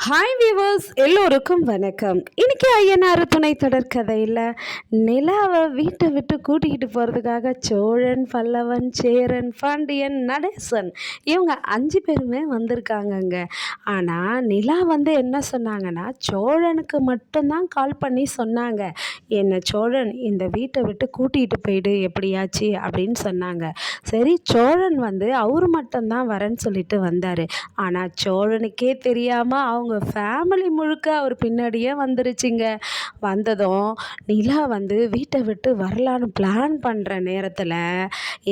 Hi viewers, எல்லோருக்கும் வணக்கம். இன்னைக்கு ஐயனார் துணை தொடர் கதையில் நிலாவை வீட்டை விட்டு கூட்டிக்கிட்டு போகிறதுக்காக சோழன், பல்லவன், சேரன், பாண்டியன், நடேசன் இவங்க 5 பேருமே வந்திருக்காங்கங்க. ஆனால் நிலா என்ன சொன்னாங்கன்னா, சோழனுக்கு மட்டும்தான் கால் பண்ணி சொன்னாங்க, என்ன சோழன் இந்த வீட்டை விட்டு கூட்டிகிட்டு போயிடு எப்படியாச்சு அப்படின்னு சொன்னாங்க. சரி, சோழன் அவரு மட்டும்தான் வரேன்னு சொல்லிட்டு வந்தார். ஆனால் சோழனுக்கே தெரியாமல் அவங்க ஃபேமிலி முழுக்க அவர் பின்னாடியே வந்துருச்சுங்க. வந்ததும் நிலா வீட்டை விட்டு வரலான்னு பிளான் பண்ணுற நேரத்தில்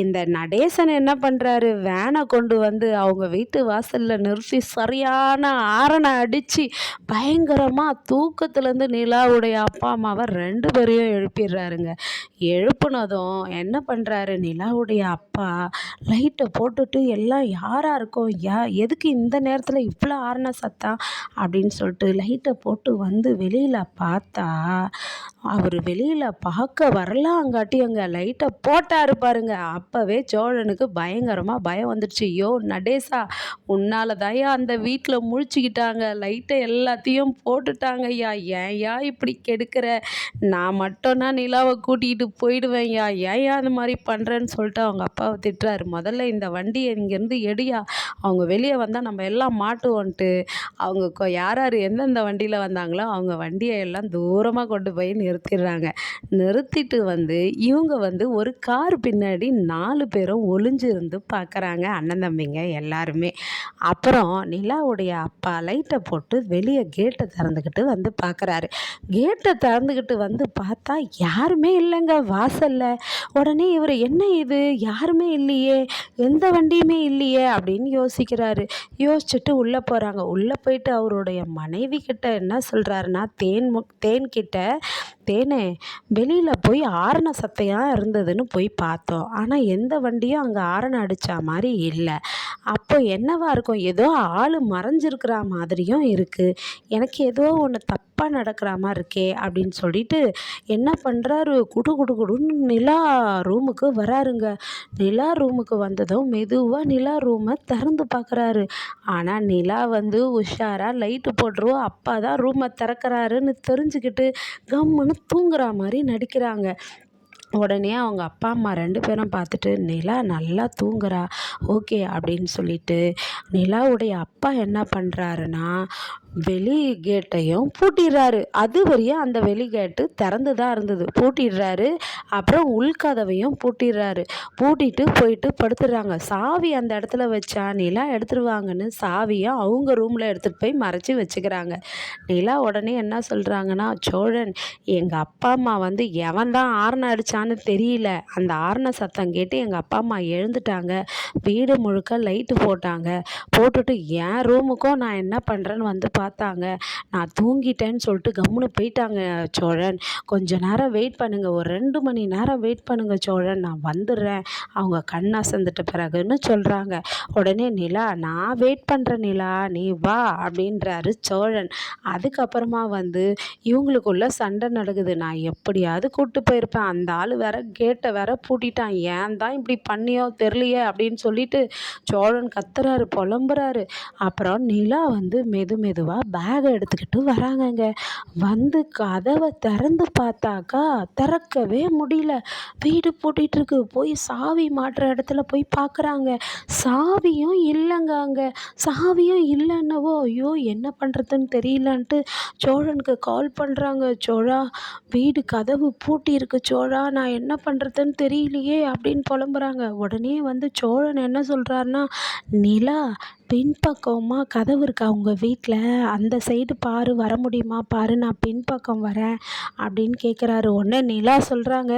இந்த நடேசன் என்ன பண்ணுறாரு, வேனை கொண்டு அவங்க வீட்டு வாசலில் நிறுத்தி சரியான ஆரனை அடித்து பயங்கரமாக தூக்கத்துலேருந்து நிலாவுடைய அப்பா அம்மாவை 2 பேரையும் எழுப்பிடுறாருங்க. எழுப்புனதும் என்ன பண்ணுறாரு, நிலாவுடைய அப்பா லைட்டை போட்டுட்டு எல்லாம் யாராக இருக்கும், எதுக்கு இந்த நேரத்தில் இவ்வளோ ஆரண சத்தம் அப்படின்னு சொல்லிட்டு லைட்டை போட்டு வெளியில் பார்த்தா, அவர் வெளியில் பார்க்க வரலாங்காட்டி அங்கே லைட்டை போட்டார் பாருங்க. அப்போவே சோழனுக்கு பயங்கரமாக பயம் வந்துடுச்சு. யோ நடேசா, உன்னால தாயா அந்த வீட்டில் முழிச்சுக்கிட்டாங்க, லைட்டை எல்லாத்தையும் போட்டுட்டாங்க ஐயா, ஏன்யா இப்படி கெடுக்கிற, நான் மட்டும்னா நிலாவை கூட்டிகிட்டு போயிடுவேன்யா, ஏன்யா அந்த மாதிரி பண்ணுறேன்னு சொல்லிட்டு அவங்க அப்பாவை திட்டுறாரு. முதல்ல இந்த வண்டியை இங்கேருந்து எடுயா, அவங்க வெளியே வந்தால் நம்ம எல்லாம் மாட்டுவோன்ட்டு அவங்க யார் யார் எந்தெந்த வண்டியில் வந்தாங்களோ அவங்க வண்டியை எல்லாம் தூரமாக கொண்டு போய் நிறுத்திடுறாங்க. நிறுத்திட்டு இவங்க ஒரு கார் பின்னாடி 4 பேரும் ஒளிஞ்சு இருந்து பார்க்குறாங்க, அண்ணன் தம்பிங்க எல்லாருமே. அப்புறம் நிலாவுடைய அப்பா லைட்டை போட்டு வெளியே கேட்டை திறந்துக்கிட்டு பார்க்குறாரு. கேட்டை திறந்துக்கிட்டு பார்த்தா யாருமே இல்லைங்க வாசலில். உடனே இவர் என்ன இது, யாருமே இல்லையே, எந்த வண்டியுமே இல்லையே அப்படின்னு யோசிக்கிறாரு. யோசிச்சுட்டு உள்ளே போகிறாங்க. உள்ளே போயிட்டு அவருடைய மனைவி கிட்ட என்ன சொல்கிறாருன்னா, தேன்கிட்ட, தேனே, வெளியில் போய் ஆரண சத்தையாக இருந்ததுன்னு போய் பார்த்தோம், ஆனால் எந்த வண்டியும் அங்கே ஆரணம் அடித்தா மாதிரி இல்லை. அப்போ என்னவா இருக்கும், ஏதோ ஆள் மறைஞ்சிருக்கிற மாதிரியும் இருக்குது, எனக்கு ஏதோ ஒன்று தப்பாக நடக்கிற மாதிரி இருக்கே அப்படின்னு சொல்லிட்டு என்ன பண்ணுறாரு, குடு குடு குடுன்னு நிலா ரூமுக்கு வராருங்க. நிலா ரூமுக்கு வந்ததும் மெதுவாக நிலா ரூமை திறந்து பார்க்குறாரு. ஆனால் நிலா உஷாராக லைட்டு போட்டுருவோம், அப்பா தான் ரூமை திறக்கிறாருன்னு தெரிஞ்சுக்கிட்டு கம்முன்னு தூங்குற மாதிரி நடிக்கிறாங்க. உடனே அவங்க அப்பா அம்மா 2 பேரும் பார்த்துட்டு, நிலா நல்லா தூங்குறா, ஓகே அப்படின்னு சொல்லிட்டு நிலாவுடைய அப்பா என்ன பண்ணுறாருன்னா, வெளி கேட்டையும் பூட்டிடுறாரு. அது வரையும் அந்த வெளி கேட்டு திறந்து தான் இருந்தது, பூட்டிடுறாரு. அப்புறம் உள்கதவையும் பூட்டிடுறாரு. பூட்டிட்டு போயிட்டு படுத்துடுறாங்க. சாவி அந்த இடத்துல வச்சா நிலா எடுத்துருவாங்கன்னு சாவியும் அவங்க ரூமில் எடுத்துகிட்டு போய் மறைச்சி வச்சுக்கிறாங்க. நிலா உடனே என்ன சொல்கிறாங்கன்னா, சோழன், எங்கள் அப்பா அம்மா எவன் தான் ஆரணம் அடித்தான்னு தெரியல, அந்த ஆரண சத்தம் கேட்டு எங்கள் அப்பா அம்மா எழுந்துட்டாங்க, வீடு முழுக்க லைட்டு போட்டாங்க, போட்டுட்டு என் ரூமுக்கும் நான் என்ன பண்ணுறேன்னு பார்த்தாங்க, நான் தூங்கிட்டேன்னு சொல்லிட்டு கம்முன்னு போயிட்டாங்க சோழன், கொஞ்ச நேரம் வெயிட் பண்ணுங்கள், ஒரு 2 மணி நேரம் வெயிட் பண்ணுங்கள் சோழன், நான் வந்துடுறேன் அவங்க கண் அசந்துட்ட பிறகுன்னு சொல்கிறாங்க. உடனே நிலா, நான் வெயிட் பண்ணுறேன் நிலா, நீ வா அப்படின்றாரு சோழன். அதுக்கப்புறமா இவங்களுக்குள்ள சண்டை நடக்குது. நான் எப்படியாவது கூப்பிட்டு போயிருப்பேன், அந்த ஆள் வேற கேட்டை வேற பூட்டிட்டான், ஏன் தான் இப்படி பண்ணியோ தெரியலையே அப்படின்னு சொல்லிட்டு சோழன் கத்துறாரு, புலம்புறாரு. அப்புறம் நிலா மெதுவாக பேகை எடுத்துக்கிட்டு வராங்கங்க. கதவை திறந்து பார்த்தாக்கா திறக்கவே முடியல, வீடு பூட்டிகிட்டு இருக்கு. போய் சாவி மாட்டுற இடத்துல போய் பார்க்குறாங்க, சாவியும் இல்லைங்க. அங்கே சாவியும் இல்லைன்னவோ, ஐயோ என்ன பண்ணுறதுன்னு தெரியலன்ட்டு சோழனுக்கு கால் பண்ணுறாங்க. சோழா, வீடு கதவு பூட்டி இருக்கு சோழா, நான் என்ன பண்ணுறதுன்னு தெரியலையே அப்படின்னு புலம்புறாங்க. உடனே சோழன் என்ன சொல்கிறாருன்னா, நிலா, பின்பக்கமாக கதவு இருக்கா உங்கள் வீட்டில், அந்த சைடு பாரு, வர முடியுமா பாரு, நான் பின்பக்கம் வரேன் அப்படின்னு கேட்குறாரு. உடனே நிலா சொல்கிறாங்க,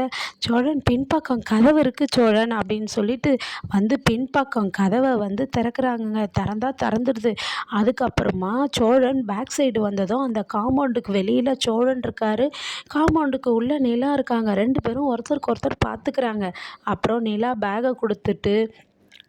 சோழன் பின்பக்கம் கதவு இருக்குது சோழன் அப்படின்னு சொல்லிட்டு பின்பக்கம் கதவை திறக்கிறாங்கங்க. திறந்துடுது. அதுக்கப்புறமா சோழன் பேக் சைடு வந்ததும் அந்த காம்பவுண்டுக்கு வெளியில் சோழன் இருக்காரு, காம்பவுண்டுக்கு உள்ளே நிலா இருக்காங்க. 2 பேரும் ஒருத்தருக்கு ஒருத்தர் பார்த்துக்கிறாங்க. அப்புறம் நிலா பேகை கொடுத்துட்டு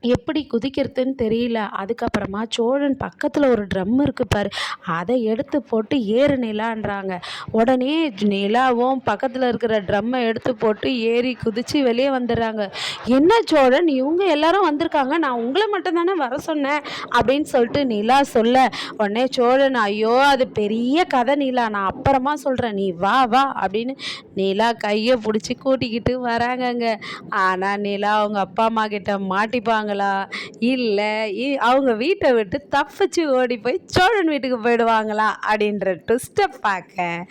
எப்படி குதிக்கிறதுன்னு தெரியல. அதுக்கப்புறமா சோழன் பக்கத்தில் ஒரு ட்ரம் இருக்கு பாரு, அதை எடுத்து போட்டு ஏறு நிலான்றாங்க. உடனே நிலாவும் பக்கத்தில் இருக்கிற ட்ரம்மை எடுத்து போட்டு ஏறி குதித்து வெளியே வந்துடுறாங்க. என்ன சோழன், இவங்க எல்லாரும் வந்திருக்காங்க, நான் உங்களை மட்டும் தானே வர சொன்னேன் அப்படின்னு சொல்லிட்டு நிலா சொல்ல, உடனே சோழன், ஐயோ அது பெரிய கதை நிலா, நான் அப்புறமா சொல்கிறேன், நீ வா வா அப்படின்னு நிலா கையை பிடிச்சி கூட்டிக்கிட்டு வராங்கங்க. ஆனால் நிலா அவங்க அப்பா அம்மா கிட்ட மாட்டிப்பாங்களா, இல்லை அவங்க வீட்டை விட்டு தப்பிச்சு ஓடி போய் சோழன் வீட்டுக்கு போயிடுவாங்களா அப்படின்ற ட்விஸ்ட்டை பார்க்க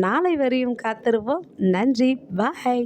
நாளை வரையும் காத்திருப்போம். நன்றி, பாய்.